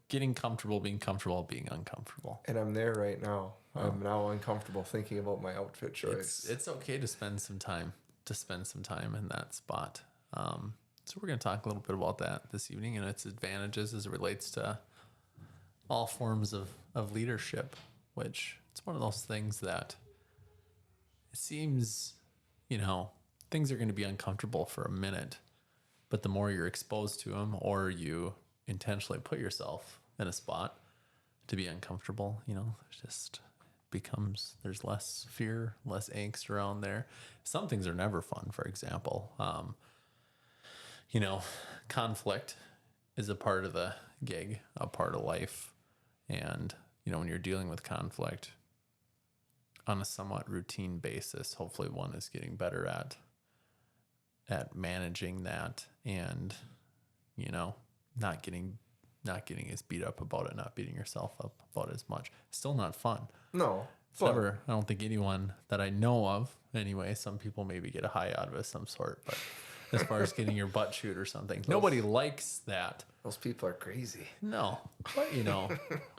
getting comfortable, being uncomfortable. And I'm there right now. I'm now uncomfortable thinking about my outfit choice. It's okay to spend some time in that spot. So we're going to talk a little bit about that this evening and its advantages as it relates to all forms of leadership, which it's one of those things that it seems, things are going to be uncomfortable for a minute, but the more you're exposed to them or you intentionally put yourself in a spot to be uncomfortable, there's less fear, less angst around there. Some things are never fun, for example. Conflict is a part of the gig, a part of life. And, when you're dealing with conflict on a somewhat routine basis, hopefully one is getting better at managing that and, not getting as beat up about it, not beating yourself up about it as much. Still not fun. No. I don't think anyone that I know of, anyway, some people maybe get a high out of it of some sort, but as far as getting your butt chewed or something, nobody likes that. Those people are crazy. No, but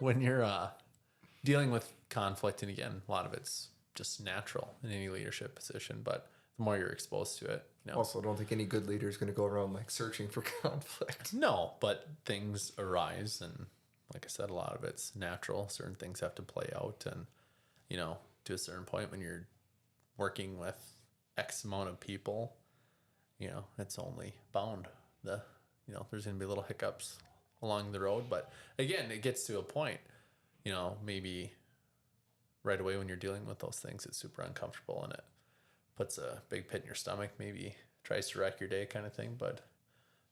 when you're dealing with conflict, and again, a lot of it's just natural in any leadership position, but the more you're exposed to it, Also, I don't think any good leader is going to go around like searching for conflict. No, but things arise, and like I said, a lot of it's natural. Certain things have to play out, and to a certain point when you're working with X amount of people, it's only bound. There's going to be little hiccups along the road, but again, it gets to a point, maybe right away when you're dealing with those things, it's super uncomfortable and it puts a big pit in your stomach, maybe tries to wreck your day kind of thing. But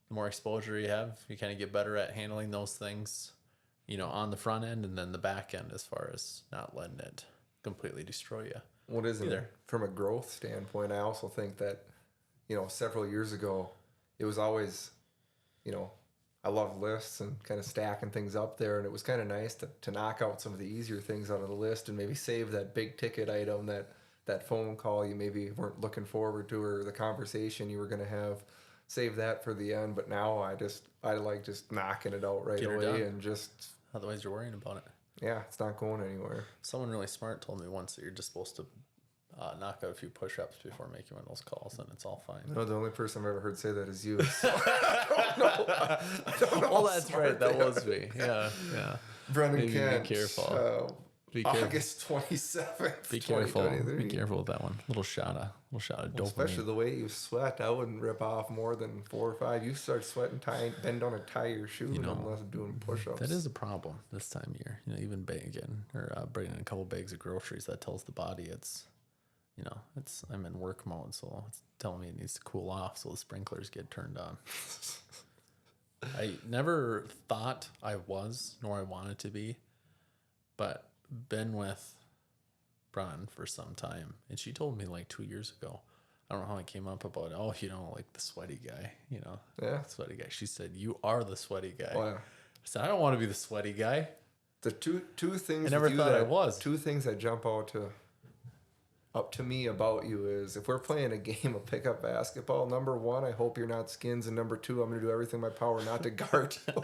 the more exposure you have, you kind of get better at handling those things, on the front end and then the back end as far as not letting it completely destroy you. What is it? From a growth standpoint, I also think that, several years ago, it was always, I love lists and kind of stacking things up there. And it was kind of nice to knock out some of the easier things out of the list and maybe save that big ticket item, that phone call you maybe weren't looking forward to, or the conversation you were going to have. Save that for the end. But now I like just knocking it out right away and just. Otherwise you're worrying about it. Yeah, it's not going anywhere. Someone really smart told me once that you're just supposed to knock out a few push-ups before making one of those calls, and it's all fine. No, the only person I've ever heard say that is you. So I don't know. Well, that's right. That was me. Yeah. Brennan Kent. Be careful. August 27th. Be careful. Be careful with that one. Little shot of dopamine. Especially the way you sweat. I wouldn't rip off more than 4 or 5. You start sweating, bend on a tie your shoe, unless doing push-ups. That is a problem this time of year. Even bringing in a couple bags of groceries, that tells the body I'm in work mode, so it's telling me it needs to cool off, so the sprinklers get turned on. I never thought I was, nor I wanted to be, but been with Bron for some time, and she told me like 2 years ago, I don't know how it came up about, like the sweaty guy, sweaty guy. She said, "You are the sweaty guy." Wow. I said, "I don't want to be the sweaty guy." The two things I never thought I was. Two things that jump up to me about you is, if we're playing a game of pickup basketball, number one, I hope you're not skins, and number two, I'm going to do everything in my power not to guard you.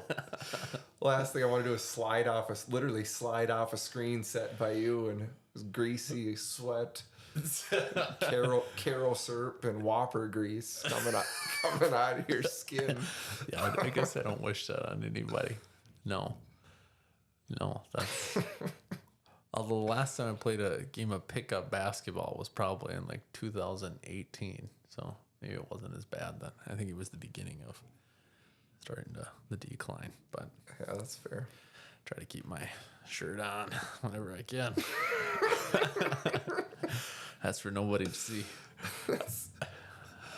Last thing I want to do is slide off a screen set by you, and it was greasy sweat, Carol syrup and Whopper grease coming out of your skin. Yeah, I guess I don't wish that on anybody. No, that's. Although the last time I played a game of pickup basketball was probably in like 2018, so maybe it wasn't as bad then. I think it was the beginning of starting the decline, but yeah, that's fair. Try to keep my shirt on whenever I can. That's for nobody to see.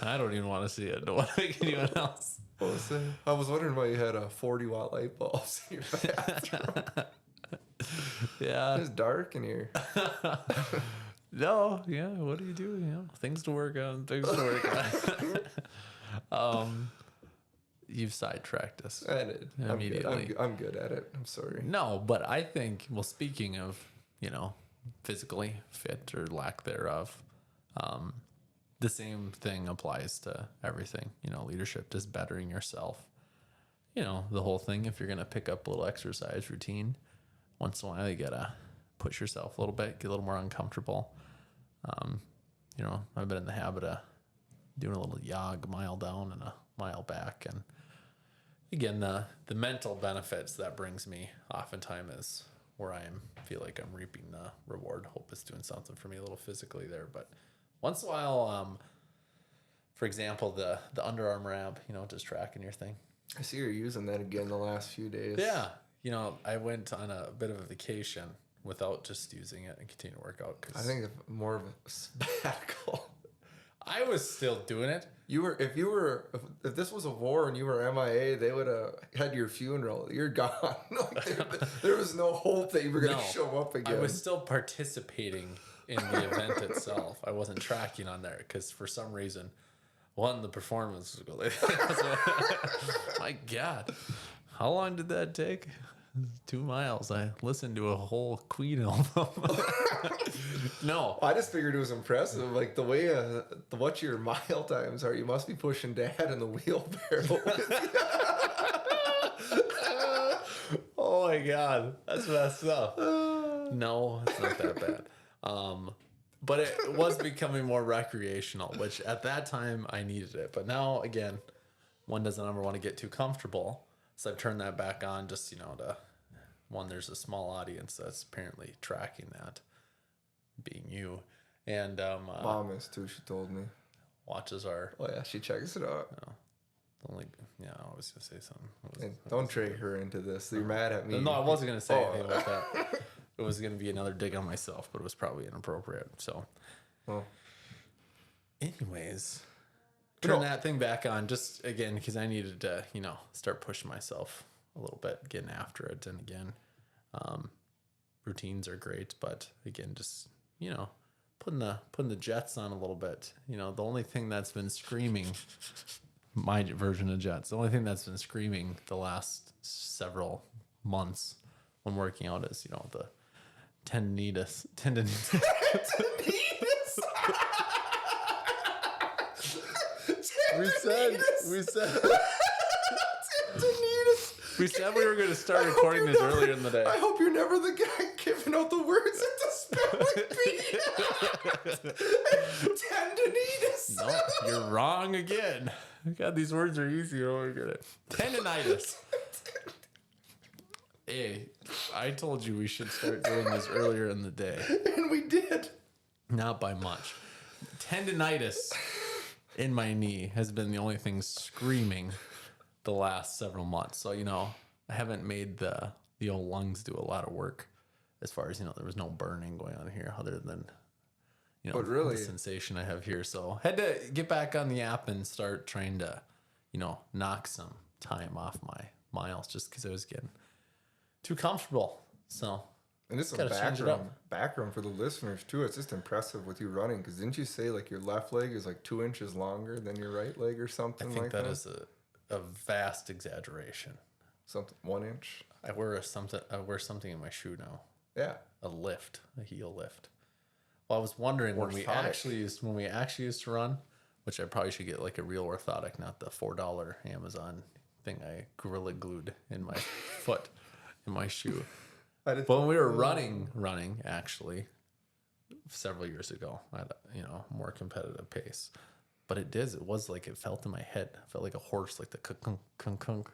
I don't even want to see it. Don't want to make anyone else. I was wondering why you had a 40-watt light bulbs in your bathroom. Yeah. It's dark in here. No, yeah, what do you do? Things to work on. You've sidetracked us. I did. Immediately. I'm good at it. I'm sorry. No, but I think, speaking of, physically fit or lack thereof, the same thing applies to everything. Leadership, just bettering yourself. you know, the whole thing. If you're going to pick up a little exercise routine, once in a while, you got to push yourself a little bit, get a little more uncomfortable. You know, I've been in the habit of doing a little jog, a mile down and a mile back. And again, the mental benefits that brings me oftentimes is where feel like I'm reaping the reward. Hope it's doing something for me a little physically there. But once in a while, for example, the underarm ramp, you know, just tracking your thing. I see you're using that again the last few days. Yeah. You know, I went on a bit of a vacation without just using it and continue to work out. Cause I think it's more of a sabbatical. I was still doing it. If this was a war and you were MIA, they would have had your funeral. You're gone. There was no hope that you were going to show up again. I was still participating in the event itself. I wasn't tracking on there because for some reason, the performance was going. My God, how long did that take? 2 miles. I listened to a whole Queen album. No, I just figured it was impressive. Like the way, what your mile times are, you must be pushing Dad in the wheelbarrow. Oh my God, that's messed up. No, it's not that bad. But it was becoming more recreational, which at that time I needed it. But now, again, one doesn't ever want to get too comfortable. So I've turned that back on just, you know, there's a small audience that's apparently tracking that, being you. And Mom is too, she told me. Watches our... Oh, yeah, she checks it out. I was going to say something. Don't drag her into this. You're mad at me. No, I wasn't going to say anything about that. It was going to be another dig on myself, but it was probably inappropriate. So, anyways, turn that thing back on just again because I needed to, you know, start pushing myself a little bit, getting after it. And again, routines are great, but again, just, you know, putting the jets on a little bit. You know, the only thing that's been screaming, my version of jets, the only thing that's been screaming the last several months when working out is, you know, the tendinitis. We said we were going to start recording this earlier in the day. I hope you're never the guy giving out the words at the spelling bee. Tendinitis. No, you're wrong again. God, these words are easy. You don't get it. Tendinitis. Hey, I told you we should start doing this earlier in the day. And we did. Not by much. Tendinitis in my knee has been the only thing screaming the last several months. So, you know, I haven't made the old lungs do a lot of work as far as, you know, there was no burning going on here other than, you know, really, the sensation I have here. So had to get back on the app and start trying to, you know, knock some time off my miles just because I was getting too comfortable. So, and this is a background for the listeners too. It's just impressive with you running because didn't you say like your left leg is like 2 inches longer than your right leg or something? I think that is a vast exaggeration. Something 1 inch. I wear something in my shoe now. Yeah, a heel lift. Well, I was wondering when we actually used to run, which I probably should get like a real orthotic, not the $4 Amazon thing I gorilla glued in my foot. In my shoe. But when we were running actually several years ago at a, you know, more competitive pace. But it was like it felt in my head. It felt like a horse, like the kunk.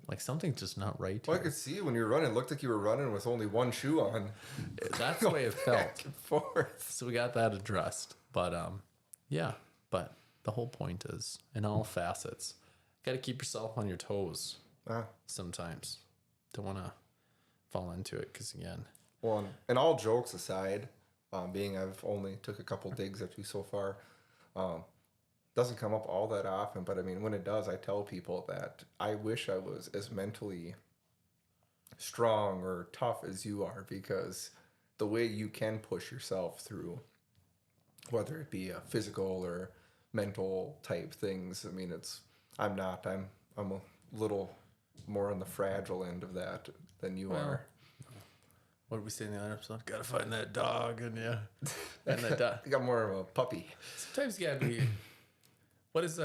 Like something's just not right. Well, I could see when you were running, it looked like you were running with only one shoe on. That's the way it felt. Back and forth. So we got that addressed. But yeah. But the whole point is, in all facets, got to keep yourself on your toes. Sometimes. Don't want to fall into it because again. Well, and all jokes aside, being I've only took a couple digs at you so far, doesn't come up all that often. But I mean, when it does, I tell people that I wish I was as mentally strong or tough as you are because the way you can push yourself through, whether it be a physical or mental type things. I mean, I'm a little more on the fragile end of that than you are. What did we say in the other episode? Gotta find that dog and and that dog. You got more of a puppy. Sometimes you gotta be. What does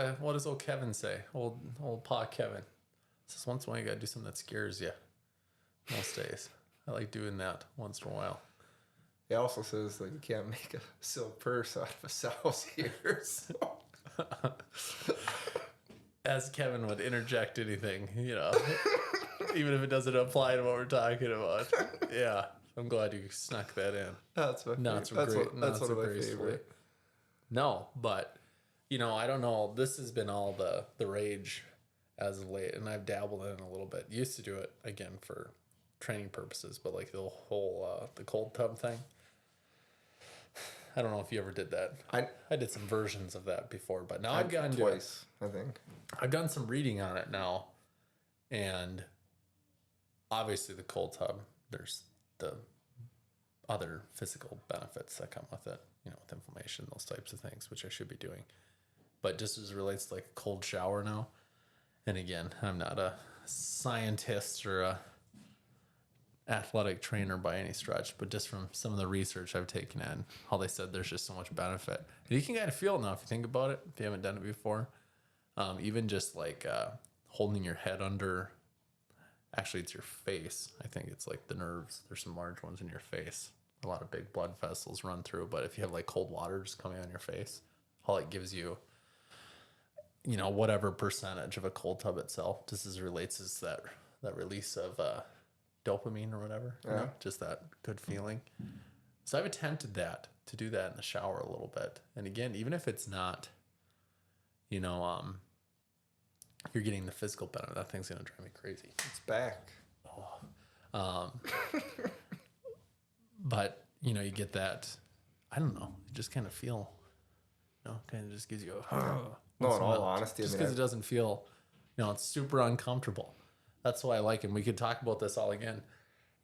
old Kevin say? Old Pa Kevin. Says once in a while you gotta do something that scares you. Most days, I like doing that once in a while. He also says that you can't make a silk purse out of a sow's ear. So. As Kevin would interject anything, even if it doesn't apply to what we're talking about. Yeah, I'm glad you snuck that in. That's my That's favorite. That's one of my gracefully. favorite. No, but I don't know. This has been all the rage as of late, and I've dabbled in it a little bit. Used to do it again for training purposes, but like the whole the cold tub thing. I don't know if you ever did that. I did some versions of that before, but now I've gotten twice, I think. I've done some reading on it now, and obviously the cold tub, there's the other physical benefits that come with it, with inflammation, those types of things, which I should be doing. But just as it relates to like a cold shower now, and again, I'm not a scientist or a athletic trainer by any stretch, but just from some of the research I've taken in, how they said there's just so much benefit. And you can kind of feel it now if you think about it, if you haven't done it before. Even just like holding your head under, actually it's your face. I think it's like the nerves. There's some large ones in your face. A lot of big blood vessels run through, but if you have like cold water just coming on your face, all it gives you, whatever percentage of a cold tub itself, just as it relates is that release of dopamine or whatever, just that good feeling. So I've attempted to do that in the shower a little bit. And again, even if it's not, you're getting the physical benefit, that thing's going to drive me crazy. It's back. But, you get that, I don't know, you just kind of feel, kind of just gives you a, no, in all honesty, just because it doesn't feel, it's super uncomfortable. That's why I like him. We could talk about this all again.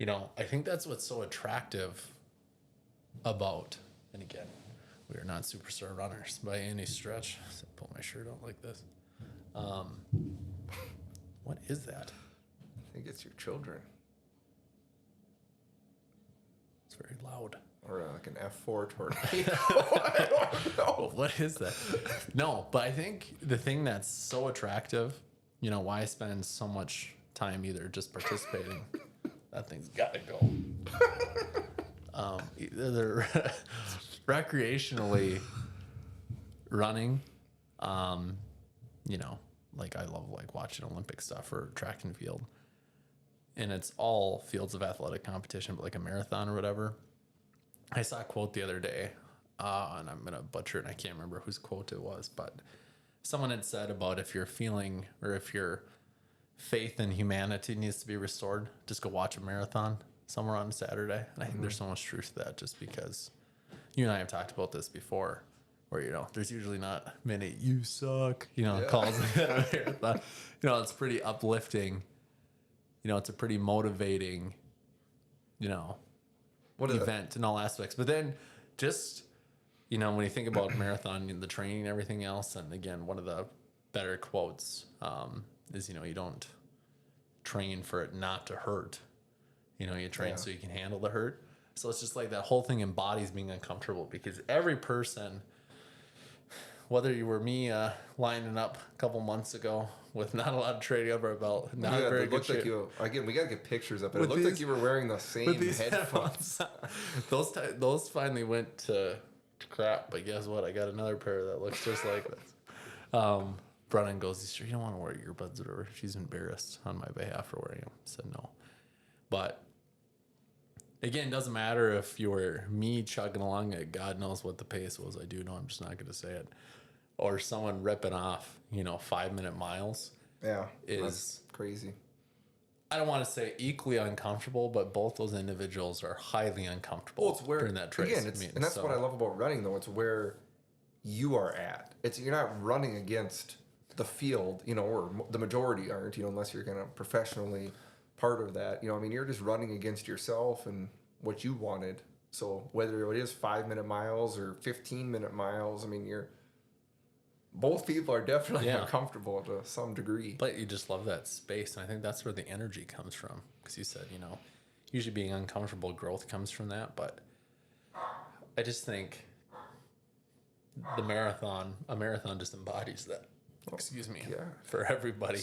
I think that's what's so attractive about, and again, we are not superstar runners by any stretch. So pull my shirt out like this. What is that? I think it's your children. It's very loud. Or like an F4 tornado. I don't know. Well, what is that? No, but I think the thing that's so attractive, why I spend so much time either just participating, that thing's got to go. Either recreationally running, like I love like watching Olympic stuff or track and field, and it's all fields of athletic competition, but like a marathon or whatever. I saw a quote the other day, and I'm going to butcher it. I can't remember whose quote it was, but someone had said about if you're feeling, or if your faith in humanity needs to be restored, just go watch a marathon somewhere on Saturday. And I think there's so much truth to that, just because you and I have talked about this before, where, there's usually not many, you suck, calls at a marathon. It's pretty uplifting. It's a pretty motivating, event in all aspects. But then just, when you think about marathon and the training and everything else, and again, one of the better quotes is, you don't train for it not to hurt. You train so you can handle the hurt. So it's just like that whole thing embodies being uncomfortable, because every person, whether you were me lining up a couple months ago with not a lot of training under our belt, not very good shape. Again, we got to get pictures up. It looked like you were wearing the same headphones. Those finally went to crap, but guess what? I got another pair that looks just like this. Brennan goes, "You don't want to wear earbuds or whatever." She's embarrassed on my behalf for wearing them. I said no. But again, it doesn't matter if you were me chugging along at God knows what the pace was. I do know, I'm just not going to say it. Or someone ripping off, 5-minute miles. Yeah. Is crazy. I don't want to say equally uncomfortable, but both those individuals are highly uncomfortable during that race. Again, and that's what I love about running, though. It's where you are at. You're not running against the field, or the majority aren't, unless you're kind of professionally part of that. You're just running against yourself and what you wanted. So whether it is 5-minute miles or 15-minute miles, both people are definitely uncomfortable to some degree. But you just love that space. And I think that's where the energy comes from. Because you said, usually being uncomfortable, growth comes from that. But I just think a marathon just embodies that. Excuse me. Yeah. For everybody.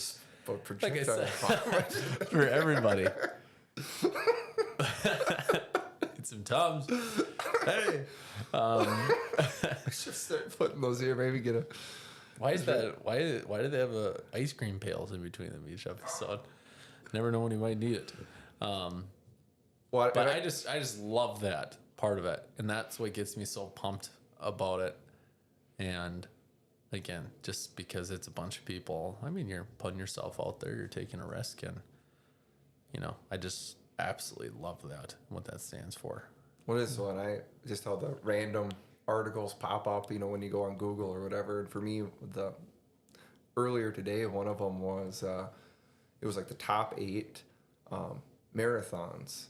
But Like I projectile vomit. for everybody. Get some Tums. Hey. I should start putting those here. Maybe get a. Why is that? Why do they have ice cream pails in between them each episode? Never know when you might need it. Well, But I just love that part of it, and that's what gets me so pumped about it. And again, just because it's a bunch of people, I mean, you're putting yourself out there, you're taking a risk, and I just absolutely love that, what that stands for. What is one? I just how the random articles pop up, when you go on Google or whatever. And for me, earlier today, one of them was it was like the top 8 marathons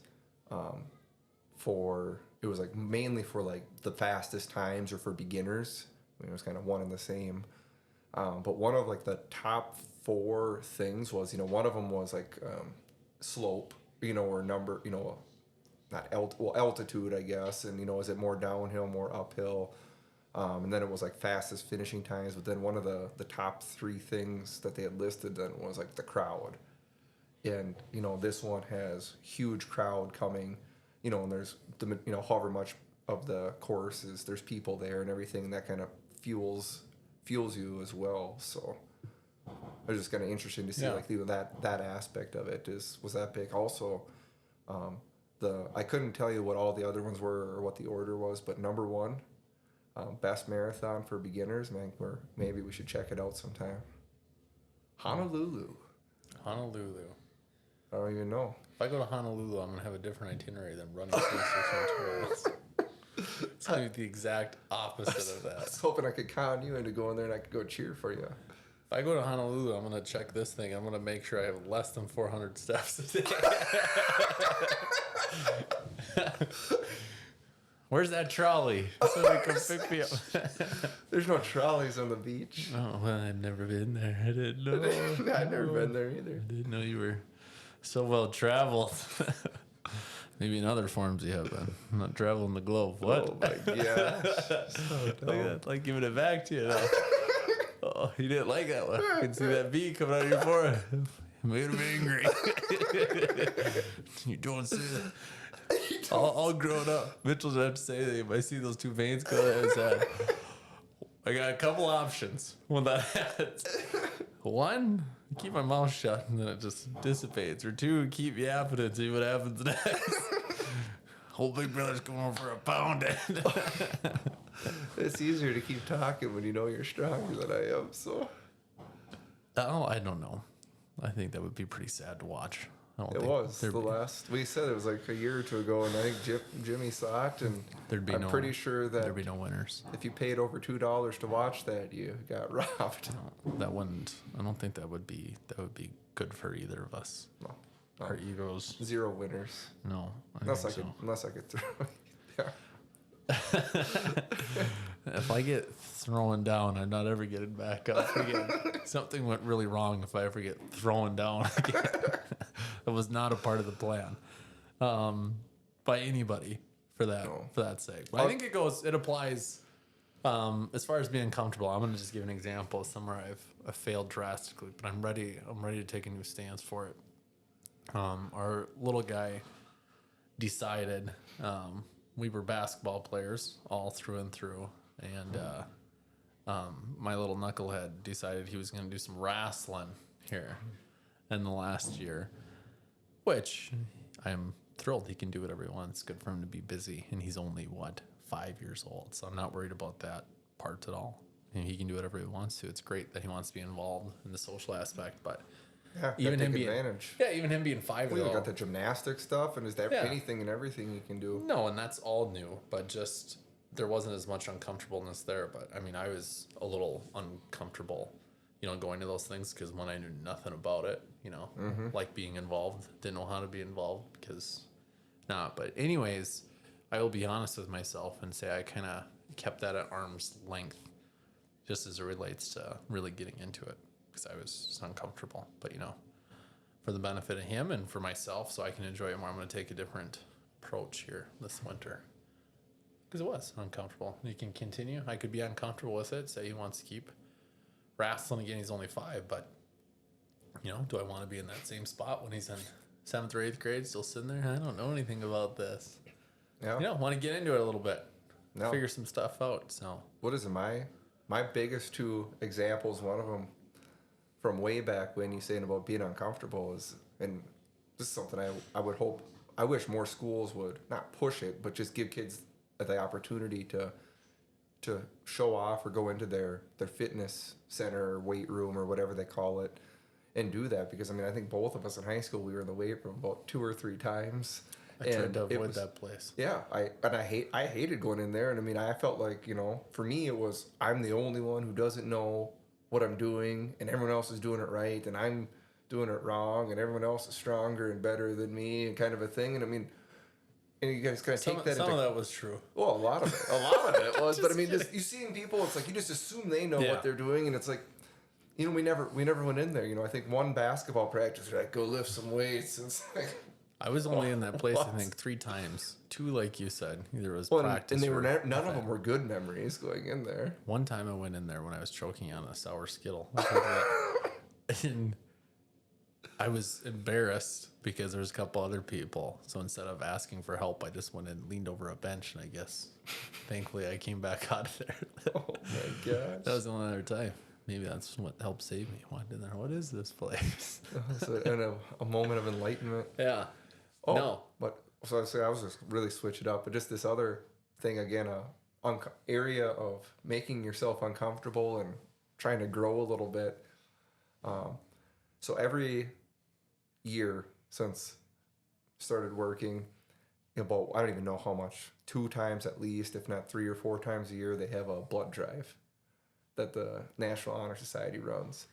it was like mainly for like the fastest times or for beginners. I mean, it was kind of one and the same. But one of like the top 4 things was, one of them was like slope, or number, not altitude, I guess. And, is it more downhill, more uphill? And then it was like fastest finishing times. But then one of the top 3 things that they had listed then was like the crowd. And, this one has huge crowd coming, and there's, however much of the course is, there's people there and everything, and that kind of fuels you as well. So it was just kind of interesting to see that aspect of it was that big. Also, I couldn't tell you what all the other ones were or what the order was, but number 1, best marathon for beginners. Man, maybe we should check it out sometime. Honolulu. I don't even know. If I go to Honolulu, I'm going to have a different itinerary than running 361 trails. It's going to be the exact opposite of I that. was hoping I could con you into going there and I could go cheer for you. If I go to Honolulu, I'm going to check this thing. I'm going to make sure I have less than 400 steps a day. Where's that trolley? Somebody come pick me up. There's no trolleys on the beach. Oh, well, I've never been there. I didn't know. I've never been there either. I didn't know you were so well traveled. Maybe in other forms you have been. I'm not traveling the globe. What? Oh my gosh. So dumb. Like giving it back to you now. Oh, you didn't like that one. I can see that bee coming out of your forehead. It made him angry. You don't say that. All grown up, Mitchell doesn't have to say that. If I see those 2 veins go down his head, I got a couple options when that happens. 1, keep my mouth shut and then it just dissipates. Or 2, keep yapping and see what happens next. Whole big brother's coming over for a pounding. It's easier to keep talking when you know you're stronger than I am, so. Oh, I don't know. I think that would be pretty sad to watch. It was the last. We said it was like a year or 2 ago, and I think Jimmy saw it, and I'm pretty sure that there'd be no winners. If you paid over $2 to watch that, you got robbed. No, that wouldn't. I don't think that would be good for either of us. No. Our egos. 0 winners. No, unless I could throw. Yeah. If I get thrown down, I'm not ever getting back up again. Something went really wrong if I ever get thrown down again. It was not a part of the plan by anybody for that sake. But I think it applies as far as being comfortable. I'm going to just give an example of somewhere I've failed drastically, but I'm ready to take a new stance for it. Our little guy decided we were basketball players all through and through, and my little knucklehead decided he was going to do some wrestling here in the last year, which I'm thrilled he can do whatever he wants. It's good for him to be busy, and he's only 5 years old, so I'm not worried about that part at all. And he can do whatever he wants to. It's great that he wants to be involved in the social aspect, but yeah, even him being advantage. Yeah, even him being 5. We got the gymnastic stuff, and is there anything and everything you can do? No, and that's all new, but just there wasn't as much uncomfortableness there. But I mean, I was a little uncomfortable, going to those things because when I knew nothing about it, like being involved, didn't know how to be involved because not. But anyways, I will be honest with myself and say I kind of kept that at arm's length, just as it relates to really getting into it. Because I was just uncomfortable, but for the benefit of him and for myself, so I can enjoy it more, I'm going to take a different approach here this winter. Because it was uncomfortable. You can continue. I could be uncomfortable with it. Say he wants to keep wrestling again. He's only 5, but You know, do I want to be in that same spot when he's in 7th or 8th grade, still sitting there? I don't know anything about this. Yeah. You know, want to get into it a little bit, No. figure some stuff out. So, What is it? My biggest two examples, one of them from way back when, you saying about being uncomfortable is, and this is something I would hope, I wish more schools would not push it, but just give kids the opportunity to show off or go into their fitness center or weight room or whatever they call it and do that. Because I mean, I think both of us in high school, we were in the weight room about 2 or 3 times. I tried to avoid that place. Yeah, I hated going in there, and I mean, I felt like, you know, for me it was, I'm the only one who doesn't know what I'm doing, and everyone else is doing it right, and I'm doing it wrong, and everyone else is stronger and better than me, and kind of a thing. And I mean, and you guys kind of take that. Some of that was true. Well, a lot of it was, but I mean, just, you seeing people, it's like you just assume they know what they're doing, and it's like, you know, we never went in there. You know, I think one basketball practice, they're like, go lift some weights, and it's like. I was only in that place, I think, 3 times. 2, like you said. Either was Well, practice, and they were or none of them were good memories going in there. One time I went in there when I was choking on a sour Skittle. And I was embarrassed because there was a couple other people. So instead of asking for help, I just went and leaned over a bench. And I guess, thankfully, I came back out of there. Oh, my gosh. That was the only other time. Maybe that's what helped save me. I went in there. What is this place? And a moment of enlightenment. Yeah. Oh, no. But so I was just really switch it up. But just this other thing again, area of making yourself uncomfortable and trying to grow a little bit. So every year since started working, about, I don't even know how much, 2 times at least, if not 3 or 4 times a year, they have a blood drive that the National Honor Society runs.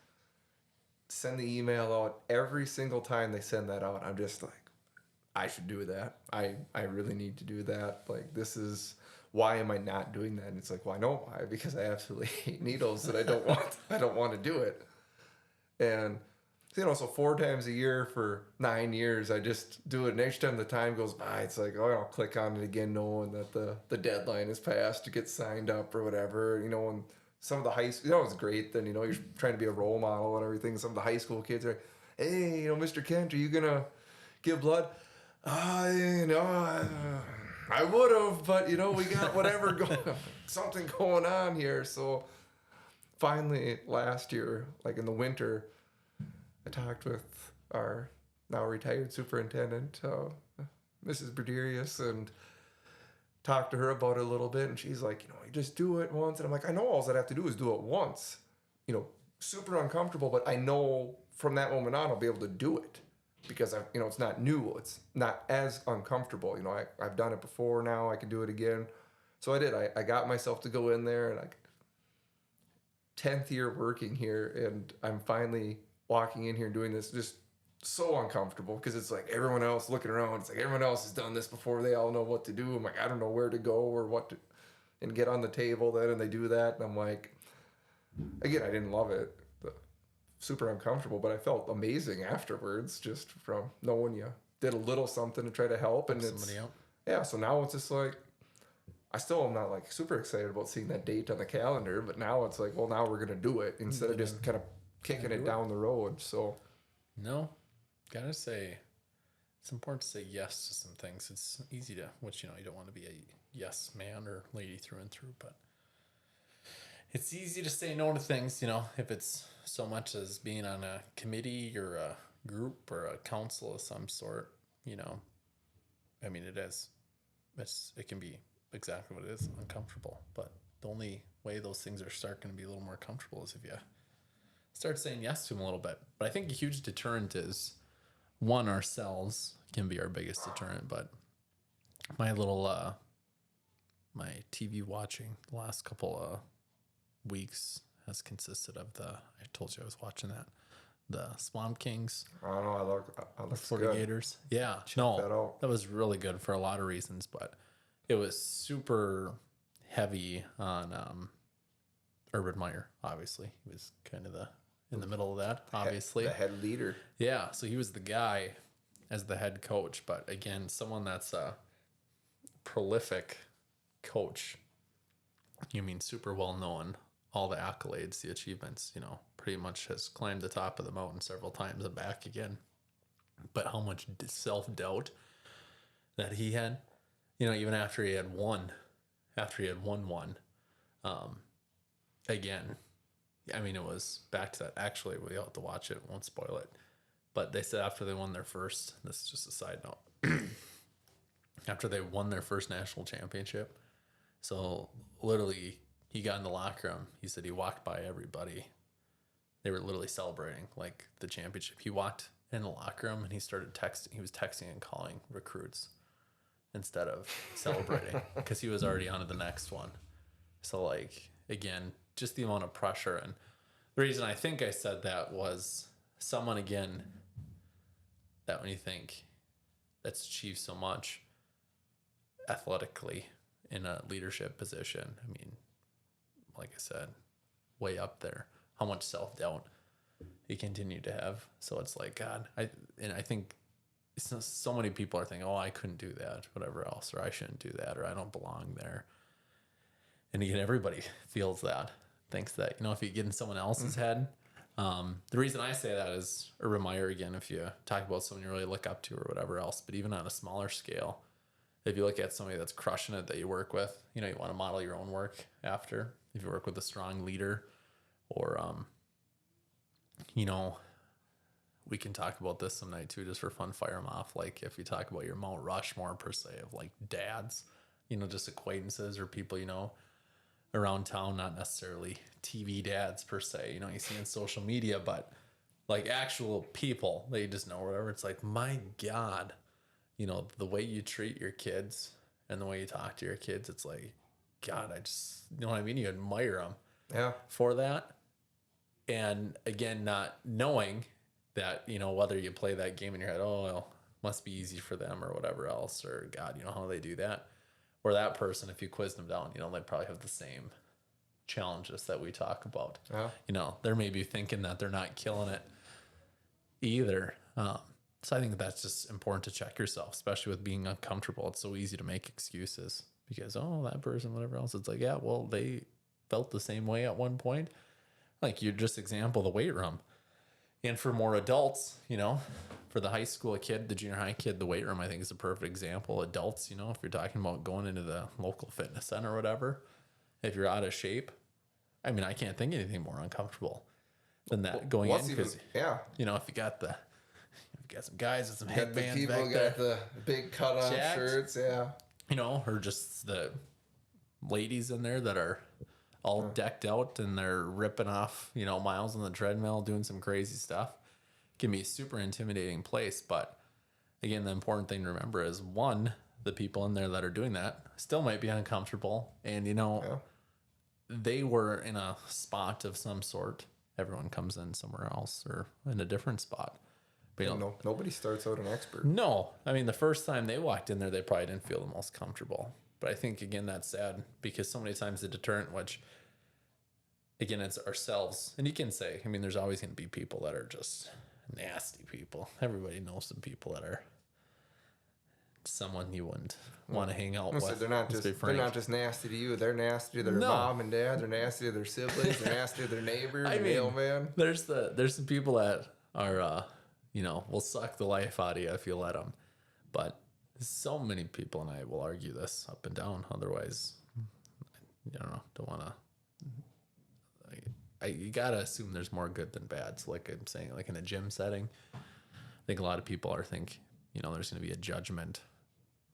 Send the email out every single time they send that out. I'm just like, I should do that. I really need to do that. Like, this is, why am I not doing that? And it's like, well, I know why, because I absolutely hate needles and I don't want to do it. And, you know, so 4 times a year for 9 years, I just do it. And each time the time goes by, it's like, oh, I'll click on it again, knowing that the deadline is passed to get signed up or whatever, you know. And some of the high school, you know, it's great. Then, you know, you're trying to be a role model and everything. Some of the high school kids are, hey, you know, Mr. Kent, are you going to give blood? You know, I would have, but, you know, we got whatever something going on here. So finally last year, like in the winter, I talked with our now retired superintendent, Mrs. Berderius, and talked to her about it a little bit. And she's like, you know, you just do it once. And I'm like, I know all I'd have to do is do it once. You know, super uncomfortable, but I know from that moment on I'll be able to do it. Because you know, it's not new. It's not as uncomfortable. You know, I've done it before now. I can do it again. So I did. I got myself to go in there, and 10th year working here, and I'm finally walking in here and doing this, just so uncomfortable because it's like everyone else looking around. It's like everyone else has done this before. They all know what to do. I'm like, I don't know where to go or what to, and get on the table then, and they do that, and I'm like, again, I didn't love it. Super uncomfortable, but I felt amazing afterwards, just from knowing you did a little something to try to help. And somebody out. Yeah, so now it's just like, I still am not like super excited about seeing that date on the calendar, but now it's like, well, now we're gonna do it instead of just kind of kicking it down the road. So no, gotta say, it's important to say yes to some things. It's easy to, which, you know, you don't want to be a yes man or lady through and through, but it's easy to say no to things, you know, if it's so much as being on a committee or a group or a council of some sort, you know. I mean, it can be exactly what it is, uncomfortable. But the only way those things are going to be a little more comfortable is if you start saying yes to them a little bit. But I think a huge deterrent is, one, ourselves can be our biggest deterrent. But my little, my TV watching the last couple of weeks has consisted of I told you I was watching the Swamp Kings. I don't know. I look Florida Gators. Yeah, that was really good for a lot of reasons, but it was super heavy on Urban Meyer. Obviously, he was kind of in the middle of that. Obviously, the head leader. Yeah, so he was the guy as the head coach, but again, someone that's a prolific coach. You mean super well known. All the accolades, the achievements, you know, pretty much has climbed the top of the mountain several times and back again. But how much self-doubt that he had, even after he had won one, again, I mean, it was back to that. Actually, we have to watch it. Won't spoil it. But they said after they won their first, this is just a side note, after they won their first national championship, so literally he got in the locker room. He said he walked by everybody. They were literally celebrating like the championship. He walked in the locker room and he started texting. He was texting and calling recruits instead of celebrating because he was already on to the next one. So like, again, just the amount of pressure. And the reason I think I said that was someone, again, that when you think that's achieved so much athletically in a leadership position, I mean, like I said, way up there, how much self-doubt he continued to have. So it's like, God, I think so many people are thinking, oh, I couldn't do that, whatever else, or I shouldn't do that, or I don't belong there. And again, everybody feels that, thinks that, if you get in someone else's head. The reason I say that is a reminder, again, if you talk about someone you really look up to or whatever else, but even on a smaller scale, if you look at somebody that's crushing it that you work with, you want to model your own work after. If you work with a strong leader, or, we can talk about this some night too, just for fun, fire them off. Like if you talk about your Mount Rushmore per se of like dads, just acquaintances or people, around town, not necessarily TV dads per se, you see on social media, but like actual people that you just know or whatever. It's like, my God, the way you treat your kids and the way you talk to your kids, it's like, God, I just, you know what I mean? You admire them for that. And again, not knowing that, whether you play that game in your head, oh, well, must be easy for them or whatever else, or God, how they do that. Or that person, if you quiz them down, they probably have the same challenges that we talk about. They're maybe thinking that they're not killing it either. So I think that's just important to check yourself, especially with being uncomfortable. It's so easy to make excuses because, oh, that person, whatever else. It's like, yeah, well, they felt the same way at one point. Like you just example the weight room. And for more adults, for the high school kid, the junior high kid, the weight room, I think is a perfect example. Adults, if you're talking about going into the local fitness center or whatever, if you're out of shape, I mean, I can't think of anything more uncomfortable than that going in. Because, if you got some guys with some headbands people back there. Got the big cut-off shirts, or just the ladies in there that are all decked out and they're ripping off, miles on the treadmill, doing some crazy stuff. It can be a super intimidating place. But again, the important thing to remember is, one, the people in there that are doing that still might be uncomfortable. And, they were in a spot of some sort. Everyone comes in somewhere else or in a different spot. But, nobody starts out an expert. No. I mean, the first time they walked in there, they probably didn't feel the most comfortable. But I think, again, that's sad because so many times the deterrent, which, again, it's ourselves. And you can say, I mean, there's always going to be people that are just nasty people. Everybody knows some people that are someone you wouldn't want to hang out with. They're not just nasty to you. They're nasty to their mom and dad. They're nasty to their siblings. They're nasty to their neighbors. I mean, mailman. There's some people that are, will suck the life out of you if you let them. But so many people, and I will argue this up and down. Otherwise, don't want to. You gotta assume there's more good than bad. So, like I'm saying, like in a gym setting, I think a lot of people think, there's going to be a judgment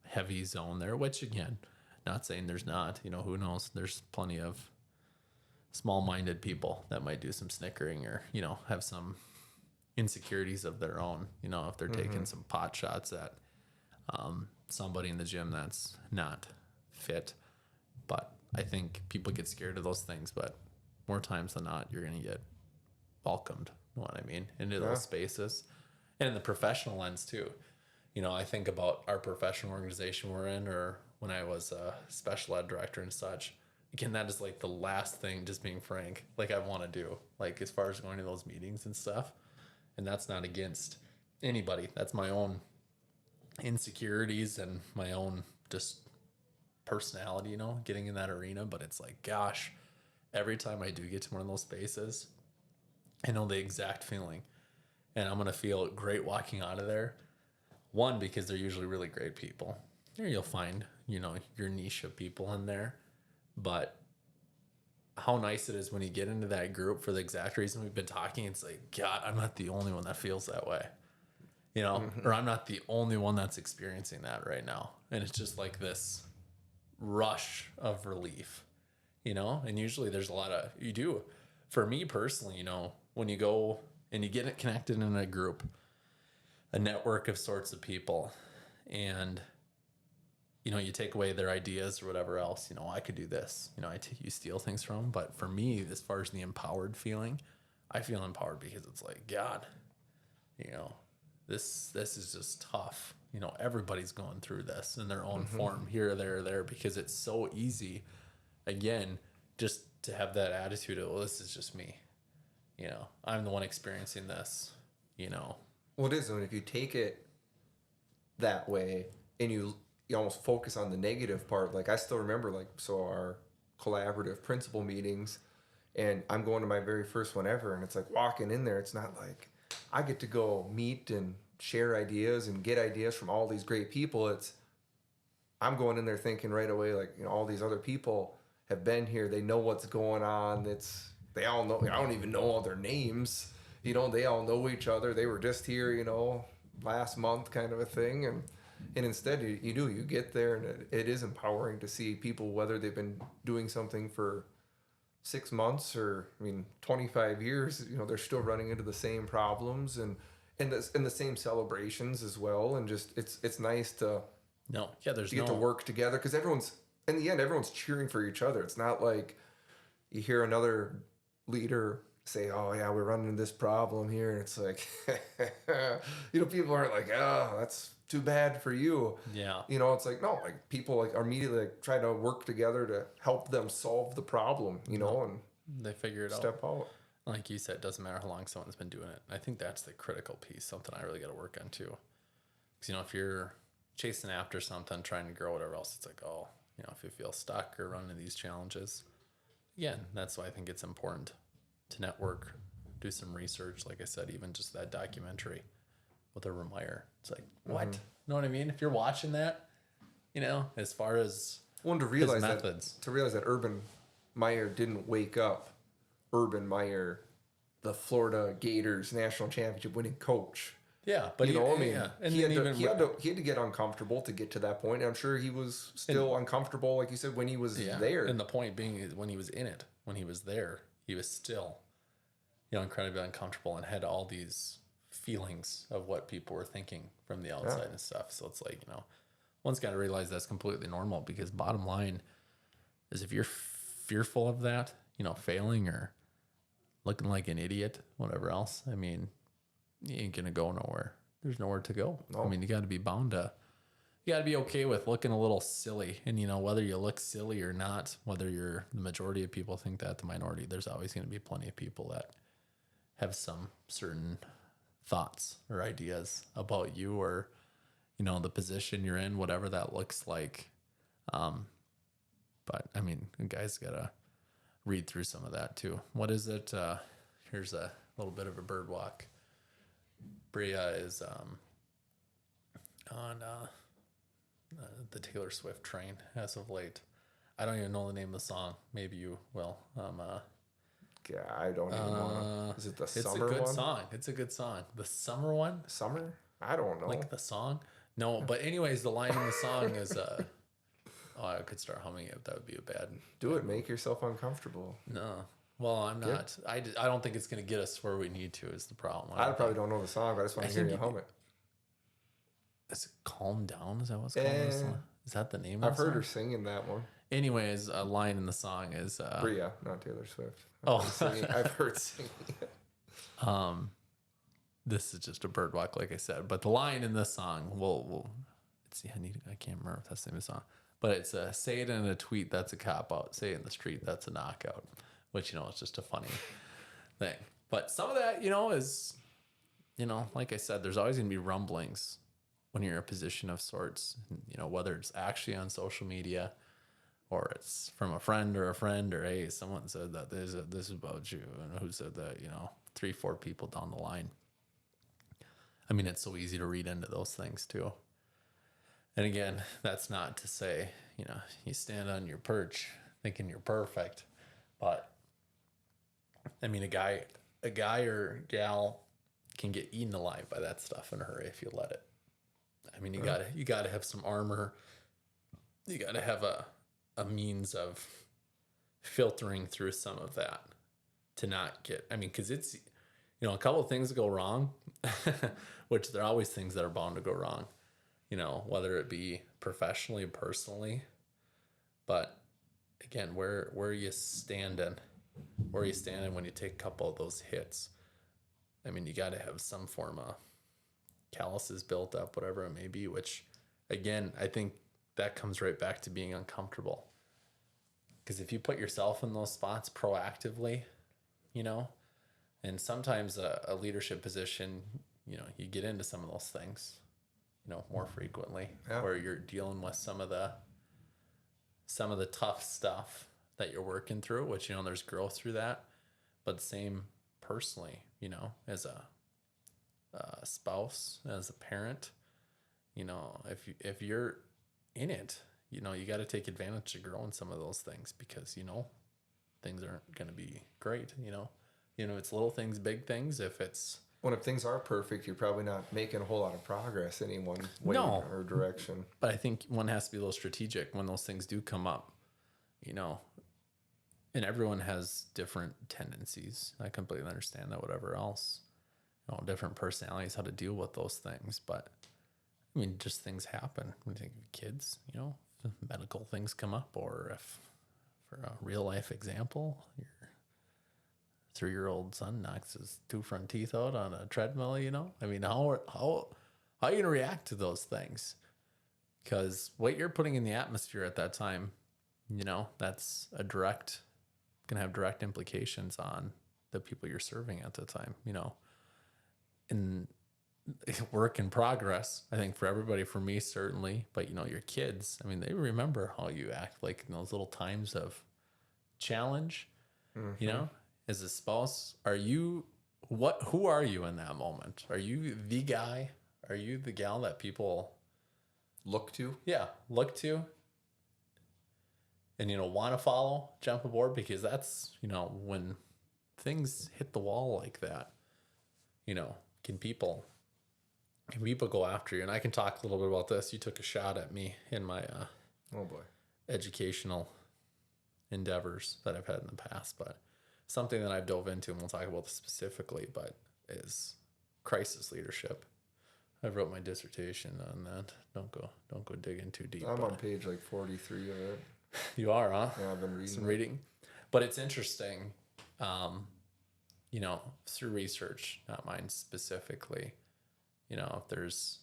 heavy zone there. Which, again, not saying there's not. Who knows? There's plenty of small-minded people that might do some snickering or have some insecurities of their own. If they're taking some pot shots at somebody in the gym that's not fit. But I think people get scared of those things, but more times than not, you're going to get welcomed, you know what I mean, into those spaces. And in the professional lens too. I think about our professional organization we're in, or when I was a special ed director and such. Again, that is like the last thing, just being frank, like I want to do, like as far as going to those meetings and stuff. And that's not against anybody. That's my own insecurities and my own just personality, getting in that arena. But it's like, gosh, every time I do get to one of those spaces, I know the exact feeling, and I'm gonna feel great walking out of there. One, because they're usually really great people. There you'll find, your niche of people in there, but how nice it is when you get into that group for the exact reason we've been talking. It's like, God, I'm not the only one that feels that way, or I'm not the only one that's experiencing that right now. And it's just like this rush of relief, and usually there's a lot of, you do, for me personally, when you go and you get it connected in a group, a network of sorts of people, and you take away their ideas or whatever else, I could do this, you steal things from them. But for me, as far as the empowered feeling, I feel empowered because it's like, God, this is just tough. Everybody's going through this in their own form, here, there, because it's so easy, again, just to have that attitude of, well, this is just me. I'm the one experiencing this, Well, it is. And if you take it that way and you almost focus on the negative part, like I still remember, our collaborative principal meetings, and I'm going to my very first one ever, and it's like walking in there, it's not like I get to go meet and share ideas and get ideas from all these great people. It's I'm going in there thinking right away, like, all these other people have been here, they know what's going on. They all know, I don't even know all their names, they all know each other, they were just here, last month, kind of a thing. And instead you get there, and it is empowering to see people, whether they've been doing something for 6 months or 25 years, they're still running into the same problems and the same celebrations as well. And just it's nice to get to work together, because everyone's in the end, everyone's cheering for each other. It's not like you hear another leader say, oh yeah, we're running into this problem here, and it's like people aren't like, oh, that's too bad for you. Yeah. It's like, no, like people are immediately try to work together to help them solve the problem, and they figure it step out. Like you said, it doesn't matter how long someone's been doing it. I think that's the critical piece, something I really got to work on too. Because, if you're chasing after something, trying to grow, whatever else, it's like, oh, if you feel stuck or run into these challenges, again, that's why I think it's important to network, do some research. Like I said, even just that documentary with Urban Meyer. It's like, what? You know what I mean? If you're watching that, as far as to realize that Urban Meyer didn't wake up Urban Meyer, the Florida Gators national championship winning coach. Yeah, but he had to get uncomfortable to get to that point. And I'm sure he was still uncomfortable, like you said, when he was there. And the point being is, when he was in it, when he was there, he was still, incredibly uncomfortable and had all these feelings of what people were thinking from the outside and stuff. So it's like, one's got to realize that's completely normal, because bottom line is, if you're fearful of that, failing or looking like an idiot, whatever else, you ain't going to go nowhere. There's nowhere to go. No. You got to be you got to be okay with looking a little silly. And, whether you look silly or not, whether you're the majority of people think that, the minority, there's always going to be plenty of people that have some certain thoughts or ideas about you, or, the position you're in, whatever that looks like. But a guy's got to read through some of that too. What is it? Here's a little bit of a bird walk. Bria is on the Taylor Swift train as of late. I don't even know the name of the song. Maybe you will. Yeah, I don't even know. Is it the summer one? It's a good song. It's a good song. The summer one? Summer? I don't know. Like the song? No, but anyways, the line in the song is I could start humming it. That would be a bad. Do it. Make yourself uncomfortable. No. Well, I'm not. I don't think it's going to get us where we need to, is the problem. I probably don't know the song, but I just want to hear you hum it. Is it Calm Down? Is that what's called? Is that the name of it? I've heard her singing that one. Anyways, a line in the song is... Bria, not Taylor Swift. I've heard singing it. This is just a bird walk, like I said. But the line in this song, let's see, I can't remember if that's the name of the song. But it's say it in a tweet, that's a cop-out. Say it in the street, that's a knockout. Which, it's just a funny thing. But some of that, is, like I said, there's always going to be rumblings when you're in a position of sorts, whether it's actually on social media or it's from a friend, or hey, someone said that this is about you, and who said that, 3-4 people down the line. I mean, it's so easy to read into those things too. And again, that's not to say, you stand on your perch thinking you're perfect, but I mean, a guy or gal can get eaten alive by that stuff in a hurry if you let it. I mean, you gotta have some armor. You gotta have a means of filtering through some of that to not get, I mean, because it's, a couple of things go wrong, which there are always things that are bound to go wrong, whether it be professionally, personally. But again, where are you standing? Where are you standing when you take a couple of those hits? I mean, you got to have some form of calluses built up, whatever it may be, which, again, I think that comes right back to being uncomfortable. Because if you put yourself in those spots proactively, and sometimes a leadership position, you get into some of those things, more frequently, where you're dealing with some of the tough stuff that you're working through, which, there's growth through that. But same personally, as a spouse, as a parent, if you're in it, you got to take advantage of growing some of those things, because, things aren't going to be great, it's little things, big things. If things are perfect, you're probably not making a whole lot of progress in any one way or direction. But I think one has to be a little strategic when those things do come up, and everyone has different tendencies. I completely understand that, whatever else, different personalities, how to deal with those things. But I mean, just things happen. When you think of kids, medical things come up, or if, for a real life example, your 3-year-old son knocks his 2 front teeth out on a treadmill, I mean, how are you going to react to those things? Because what you're putting in the atmosphere at that time, that's going to have direct implications on the people you're serving at the time, and work in progress, I think, for everybody, for me, certainly, but, your kids, I mean, they remember how you act, like in those little times of challenge, as a spouse. Who are you in that moment? Are you the guy? Are you the gal that people look to? Yeah, look to. And, want to follow, jump aboard, because that's, when things hit the wall like that, can people go after you? And I can talk a little bit about this. You took a shot at me in my oh boy, educational endeavors that I've had in the past, but something that I've dove into, and we'll talk about this specifically, but is crisis leadership. I wrote my dissertation on that. Don't go digging too deep. I'm on page like 43 of it. You are, huh? Yeah, I've been reading. Some reading. But it's interesting, through research, not mine specifically, if there's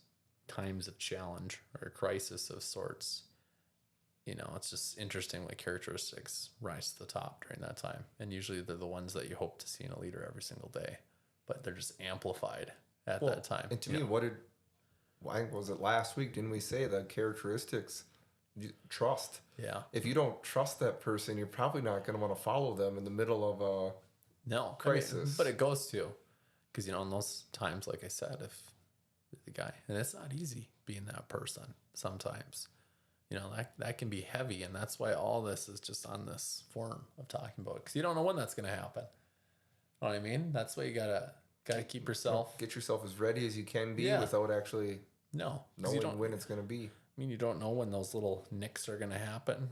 times of challenge or crisis of sorts, it's just interesting what characteristics rise to the top during that time. And usually they're the ones that you hope to see in a leader every single day, but they're just amplified at that time. And to me, why was it last week? Didn't we say that characteristics? Trust. Yeah. If you don't trust that person, you're probably not going to want to follow them in the middle of a crisis. I mean, but it goes to, because, in those times, like I said, if the guy, and it's not easy being that person sometimes, that can be heavy. And that's why all this is just on this form of talking about, because you don't know when that's going to happen. You know what I mean? That's why you gotta keep yourself, get yourself as ready as you can be without actually knowing when it's going to be. I mean, you don't know when those little nicks are going to happen,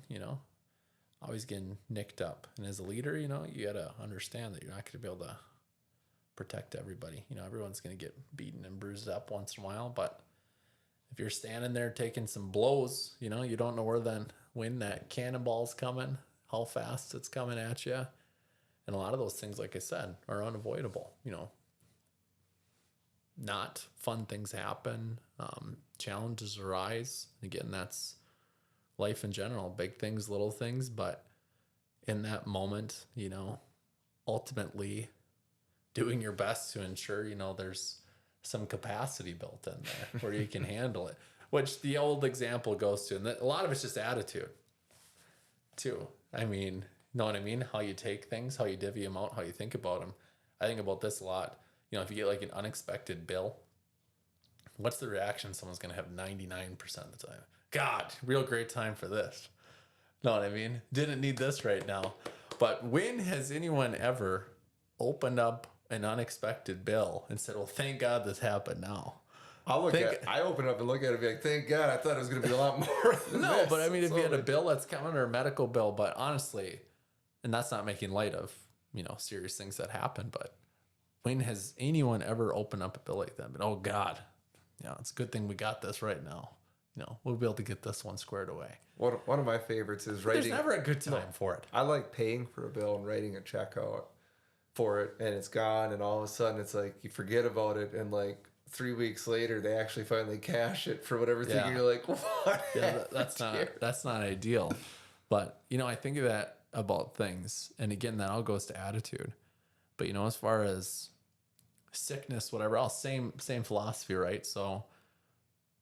always getting nicked up. And as a leader, you got to understand that you're not going to be able to protect everybody. Everyone's going to get beaten and bruised up once in a while. But if you're standing there taking some blows, you don't know when that cannonball's coming, how fast it's coming at you. And a lot of those things, like I said, are unavoidable. Not fun things happen. Challenges arise. Again, that's life in general, big things, little things. But in that moment, ultimately doing your best to ensure, there's some capacity built in there where you can handle it, which the old example goes to. And a lot of it's just attitude too. I mean, know what I mean? How you take things, how you divvy them out, how you think about them. I think about this a lot. You know, if you get like an unexpected bill, what's the reaction someone's going to have 99% of the time? God, real great time for this. Know what I mean? Didn't need this right now. But when has anyone ever opened up an unexpected bill and said, well, thank God this happened now? I open up and look at it and be like, thank God, I thought it was going to be a lot more than No, this. but I mean, if So you had a bill that's coming or a medical bill, but honestly, and that's not making light of, you know, serious things that happen, but when has anyone ever opened up a bill like that? But oh God, you know, it's a good thing we got this right now. You know, we'll be able to get this one squared away. one of my favorites is writing. There's never a good time for it. I like paying for a bill and writing a check out for it, and it's gone, and all of a sudden it's like you forget about it, and like 3 weeks later they actually finally cash it for whatever thing. Yeah. You're like, what? Yeah, that's not ideal. But you know, I think of that about things, and again, that all goes to attitude. But you know, as far as sickness, whatever else, same philosophy, right? So,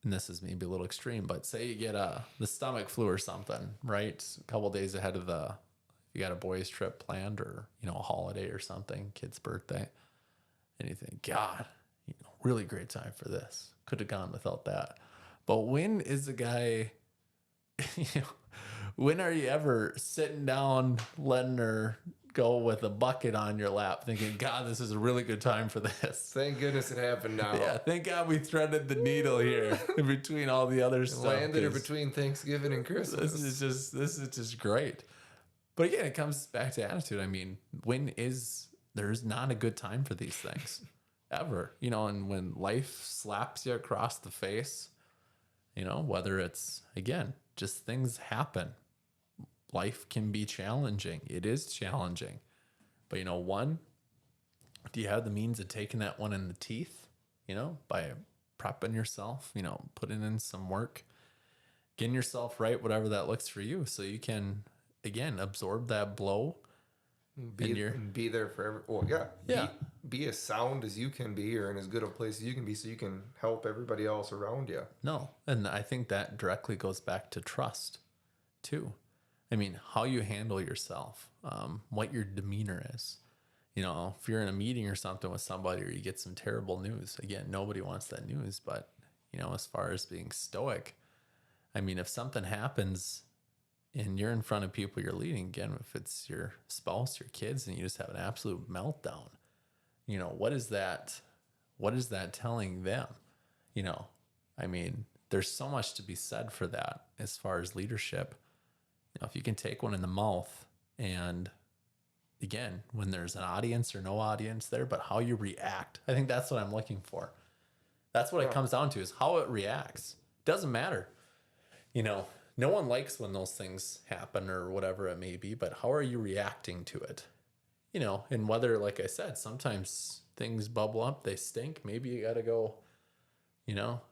and this is maybe a little extreme, but say you get the stomach flu or something, right? A couple days ahead of you got a boys trip planned, or you know, a holiday or something, kid's birthday, and you think, God, you know, really great time for this. Could have gone without that. But when is the guy, you know, when are you ever sitting down, letting her go with a bucket on your lap, thinking, God, this is a really good time for this? Thank goodness it happened now. Yeah, thank God we threaded the needle here in between all the other stuff. Landed her between Thanksgiving and Christmas. This is just great. But again, it comes back to attitude. I mean, there's not a good time for these things ever, you know, and when life slaps you across the face, you know, whether it's, again, just things happen. Life can be challenging. It is challenging. But, you know, do you have the means of taking that one in the teeth, you know, by prepping yourself, you know, putting in some work, getting yourself right, whatever that looks for you, so you can, again, absorb that blow. Be there for Yeah. Be as sound as you can be, or in as good a place as you can be, so you can help everybody else around you. No, and I think that directly goes back to trust, too. I mean, how you handle yourself, what your demeanor is. You know, if you're in a meeting or something with somebody, or you get some terrible news, again, nobody wants that news. But, you know, as far as being stoic, I mean, if something happens and you're in front of people you're leading, again, if it's your spouse, your kids, and you just have an absolute meltdown, you know, what is that telling them? You know, I mean, there's so much to be said for that as far as leadership. You know, if you can take one in the mouth, and again, when there's an audience or no audience there, but how you react, I think that's what I'm looking for. That's what it comes down to, is how it reacts. Doesn't matter. You know, no one likes when those things happen or whatever it may be, but how are you reacting to it? You know, and whether, like I said, sometimes things bubble up, they stink. Maybe you got to go, you know,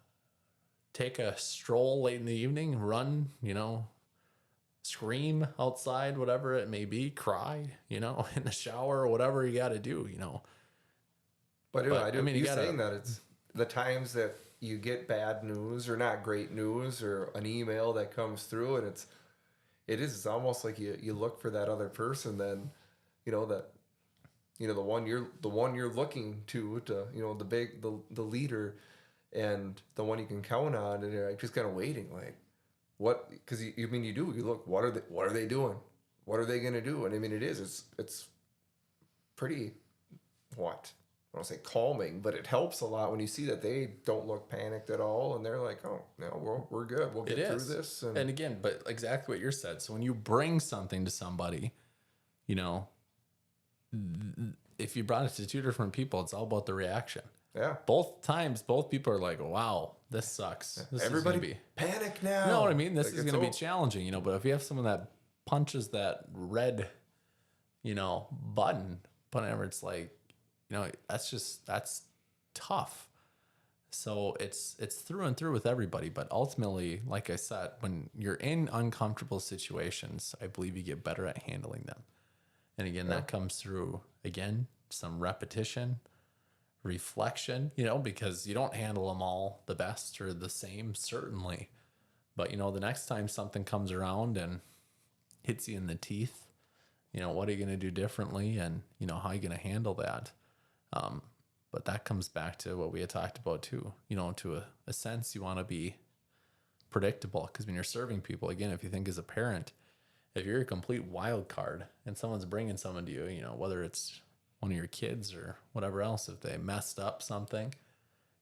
take a stroll late in the evening, run, you know, scream outside, whatever it may be, cry, you know, in the shower, or whatever you got to do, you know. But I mean, you're saying that it's the times that you get bad news, or not great news, or an email that comes through, and it's almost like you look for that other person, then, you know, that, you know, the one you're looking to, you know, the leader, and the one you can count on, and you're like just kind of waiting, like, what? Because you look, what are they doing? What are they gonna do? And I mean, it's pretty, what? I don't say calming, but it helps a lot when you see that they don't look panicked at all, and they're like, oh, no, we're good. We'll get through this. And again, but exactly what you said. So when you bring something to somebody, you know, if you brought it to two different people, it's all about the reaction. Yeah. Both times, both people are like, wow, this sucks. Everybody panic now. You know what I mean? This like, is going to be challenging, you know, but if you have someone that punches that red, you know, button, whenever, it's like, you know, that's tough. So it's through and through with everybody. But ultimately, like I said, when you're in uncomfortable situations, I believe you get better at handling them. And again, that comes through, again, some repetition, reflection, you know, because you don't handle them all the best or the same, certainly. But, you know, the next time something comes around and hits you in the teeth, you know, what are you going to do differently? And, you know, how are you going to handle that? But that comes back to what we had talked about too. To a sense, you want to be predictable, because when you're serving people, again, if you think as a parent, if you're a complete wild card and someone's bringing someone to you, whether it's one of your kids or whatever else, if they messed up something,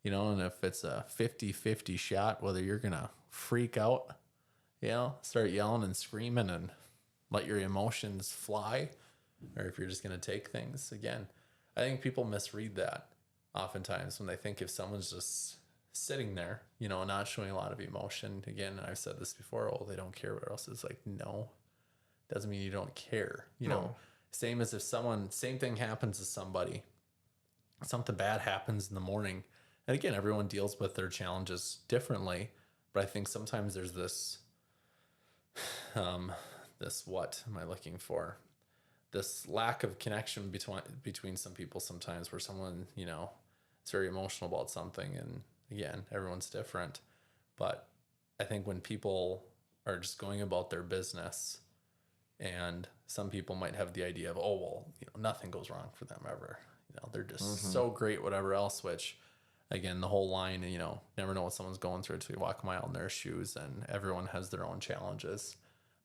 and if it's a 50-50 shot, whether you're going to freak out, start yelling and screaming and let your emotions fly, or if you're just going to take things, again, I think people misread that oftentimes when they think if someone's just sitting there, not showing a lot of emotion. Again, I've said this before, they don't care what else. It's like, no, doesn't mean you don't care. No. Same as if same thing happens to somebody, something bad happens in the morning. And again, everyone deals with their challenges differently, but I think sometimes there's this, what am I looking for? This lack of connection between some people sometimes, where someone, is very emotional about something, and again, everyone's different. But I think when people are just going about their business, and some people might have the idea of, nothing goes wrong for them ever. They're just so great, whatever else, which again, the whole line, never know what someone's going through until you walk a mile in their shoes, and everyone has their own challenges.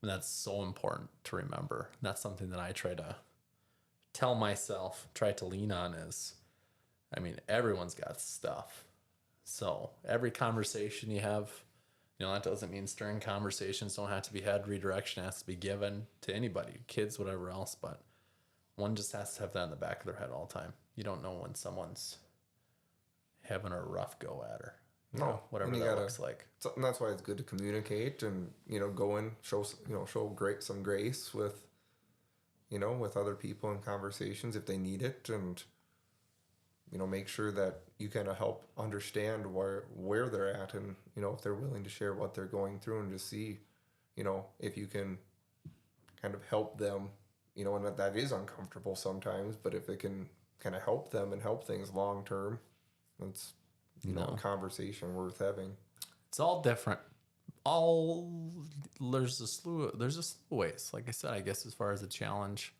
And that's so important to remember. And that's something that I try to tell myself, try to lean on is, everyone's got stuff. So every conversation you have, that doesn't mean stern conversations don't have to be had. Redirection has to be given to anybody, kids, whatever else. But one just has to have that in the back of their head all the time. You don't know when someone's having a rough go at her. Whatever that looks like. And that's why it's good to communicate and, go in, show some grace with, with other people in conversations if they need it, and, make sure that you kind of help understand where they're at, and, if they're willing to share what they're going through, and just see, if you can kind of help them, and that is uncomfortable sometimes, but if it can kind of help them and help things long term, that's a conversation worth having. It's all different. There's a slew of ways. Like I said, I guess as far as a challenge,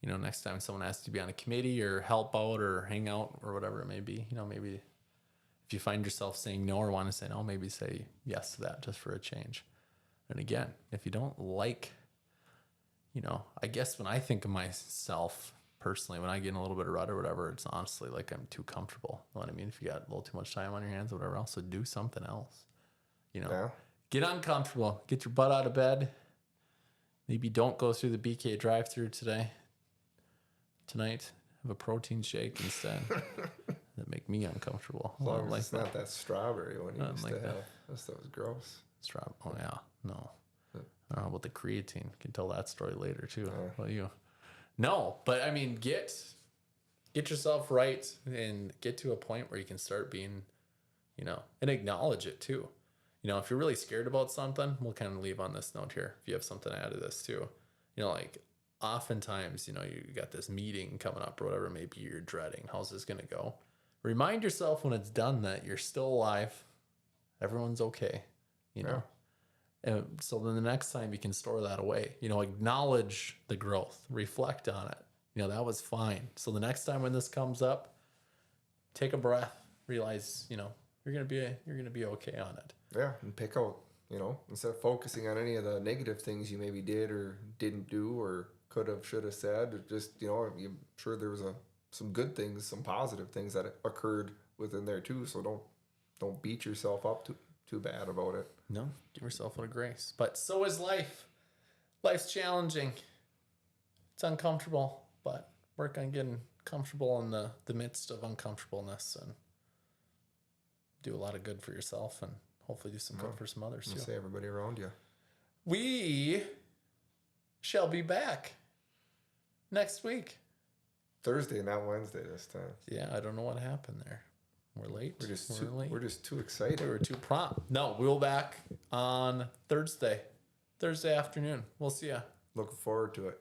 next time someone asks you to be on a committee or help out or hang out or whatever it may be, maybe if you find yourself saying no or want to say no, maybe say yes to that just for a change. And again, if you don't like, I guess when I think of myself personally, when I get in a little bit of rut or whatever, it's honestly like I'm too comfortable. You know what I mean? If you got a little too much time on your hands or whatever else, so do something else. Get uncomfortable, get your butt out of bed. Maybe don't go through the BK drive-thru tonight. Have a protein shake instead. That make me uncomfortable. As long as it's not that strawberry one you used to have. That stuff was gross. Oh yeah, no. I don't know about the creatine. Can tell that story later too. How about you? No, but get yourself right and get to a point where you can start being, and acknowledge it too. If you're really scared about something, we'll kind of leave on this note here. If you have something to add to this too, like oftentimes, you got this meeting coming up or whatever, maybe you're dreading. How's this going to go? Remind yourself when it's done that you're still alive. Everyone's okay, And so then the next time you can store that away, acknowledge the growth, reflect on it. That was fine. So the next time when this comes up, take a breath, realize, you're going to be okay on it. Yeah. And pick out, instead of focusing on any of the negative things you maybe did or didn't do or could have, should have said, just, I'm sure there was some good things, some positive things that occurred within there too. So don't beat yourself up too bad about it. No, give yourself a little grace. But so is life. Life's challenging. It's uncomfortable, but work on getting comfortable in the midst of uncomfortableness and do a lot of good for yourself and hopefully do some good for some others too. Say everybody around you. We shall be back next week. Thursday, not Wednesday this time. Yeah, I don't know what happened there. We're late. We're just too excited. We were too prompt. No, we'll back on Thursday afternoon. We'll see ya. Looking forward to it.